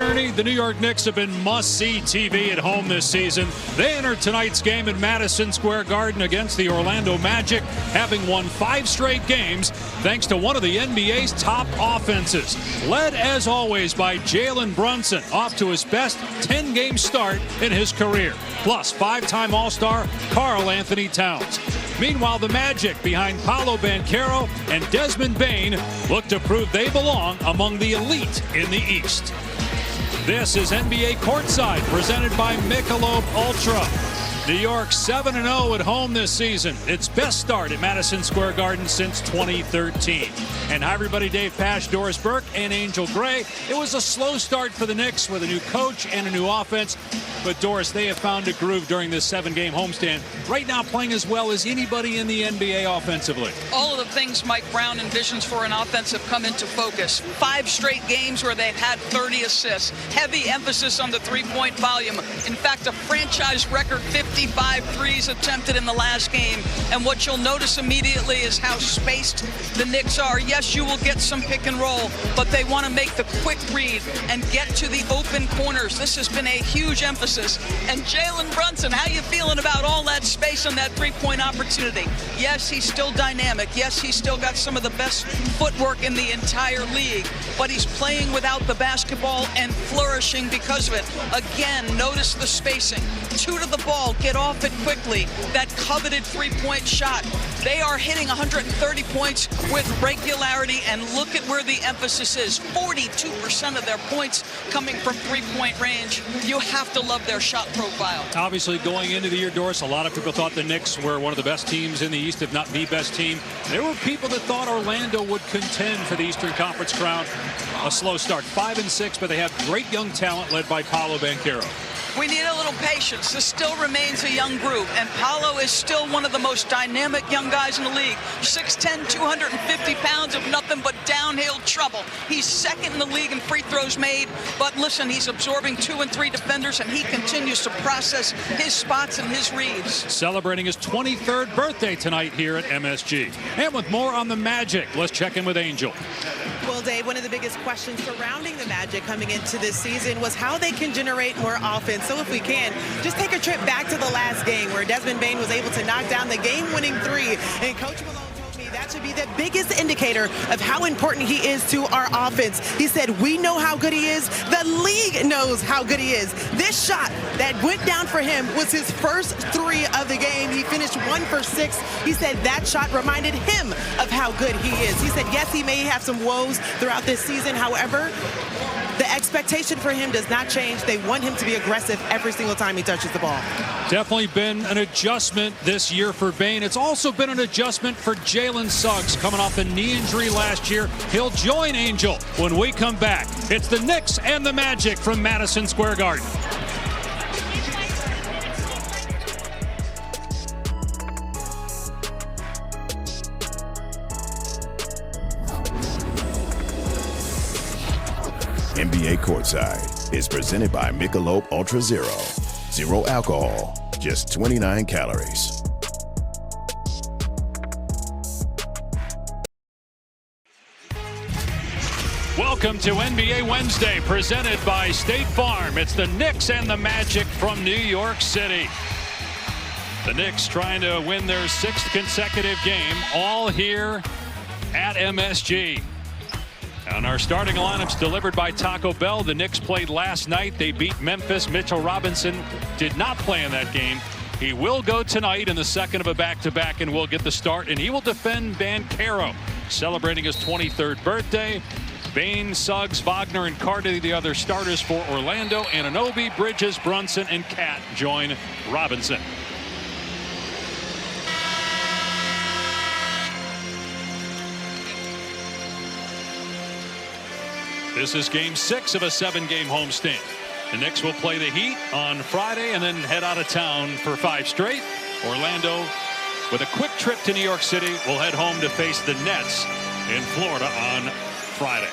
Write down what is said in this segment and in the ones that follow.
Ernie, the New York Knicks have been must-see TV at home this season. They entered tonight's game at Madison Square Garden against the Orlando Magic, having won 5 straight games thanks to one of the NBA's top offenses. Led, as always, by Jalen Brunson, off to his best 10-game start in his career. Plus, 5-time All-Star Karl Anthony Towns. Meanwhile, the Magic, behind Paolo Banchero and Desmond Bane, look to prove they belong among the elite in the East. This is NBA Courtside, presented by Michelob Ultra. New York 7-0 at home this season. Its best start at Madison Square Garden since 2013. And hi, everybody. Dave Pasch, Doris Burke, and Angel Gray. It was a slow start for the Knicks with a new coach and a new offense. But, Doris, they have found a groove during this 7-game homestand. Right now playing as well as anybody in the NBA offensively. All of the things Mike Brown envisions for an offense have come into focus. 5 straight games where they've had 30 assists. Heavy emphasis on the three-point volume. In fact, a franchise record 55 threes attempted in the last game. And what you'll notice immediately is how spaced the Knicks are. Yes, you will get some pick and roll, but they want to make the quick read and get to the open corners. This has been a huge emphasis. And Jalen Brunson, how you feeling about all that space on that three-point opportunity? Yes, he's still dynamic. Yes, he's still got some of the best footwork in the entire league, but he's playing without the basketball and flourishing because of it. Again, notice the spacing. 2 to the ball, get off it quickly. That coveted three-point shot. They are hitting 130 points with regularity, and look at where the emphasis is. 42% of their points coming from three-point range. You have to love their shot profile. Obviously, going into the year, Doris, a lot of people thought the Knicks were one of the best teams in the East, if not the best team. There were people that thought Orlando would contend for the Eastern Conference crown. A slow start, 5-6, but they have great young talent led by Paolo Banchero. We need a little patience. This still remains a young group, and Paolo is still one of the most dynamic young guys in the league. 6'10", 250 pounds of nothing but downhill trouble. He's second in the league in free throws made, but listen, he's absorbing 2 and 3 defenders, and he continues to process his spots and his reads. Celebrating his 23rd birthday tonight here at MSG. And with more on the Magic, let's check in with Angel. Well, Dave, one of the biggest questions surrounding the Magic coming into this season was how they can generate more offense. So if we can, just take a trip back to the last game where Desmond Bane was able to knock down the game-winning 3. And Coach Malone told me that should be the biggest indicator of how important he is to our offense. He said, we know how good he is. The league knows how good he is. This shot that went down for him was his first 3 of the game. He finished 1 for 6. He said that shot reminded him of how good he is. He said, yes, he may have some woes throughout this season. However, the expectation for him does not change. They want him to be aggressive every single time he touches the ball. Definitely been an adjustment this year for Bane. It's also been an adjustment for Jalen Suggs coming off a knee injury last year. He'll join Angel when we come back. It's the Knicks and the Magic from Madison Square Garden. NBA Courtside is presented by Michelob Ultra Zero. Zero alcohol, just 29 calories. Welcome to NBA Wednesday, presented by State Farm. It's the Knicks and the Magic from New York City. The Knicks trying to win their 6th consecutive game, all here at MSG. And our starting lineups delivered by Taco Bell. The Knicks played last night. They beat Memphis. Mitchell Robinson did not play in that game. He will go tonight in the second of a back-to-back and will get the start, and he will defend Banchero, celebrating his 23rd birthday. Bane, Suggs, Wagner, and Carter, the other starters for Orlando. Anunoby, Bridges, Brunson, and Cat join Robinson. This is game 6 of a 7-game homestand. The Knicks will play the Heat on Friday and then head out of town for 5 straight. Orlando, with a quick trip to New York City, will head home to face the Nets in Florida on Friday.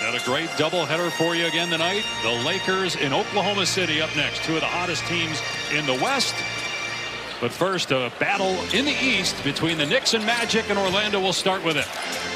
Got a great doubleheader for you again tonight. The Lakers in Oklahoma City up next. 2 of the hottest teams in the West. But first, a battle in the East between the Knicks and Magic, and Orlando will start with it.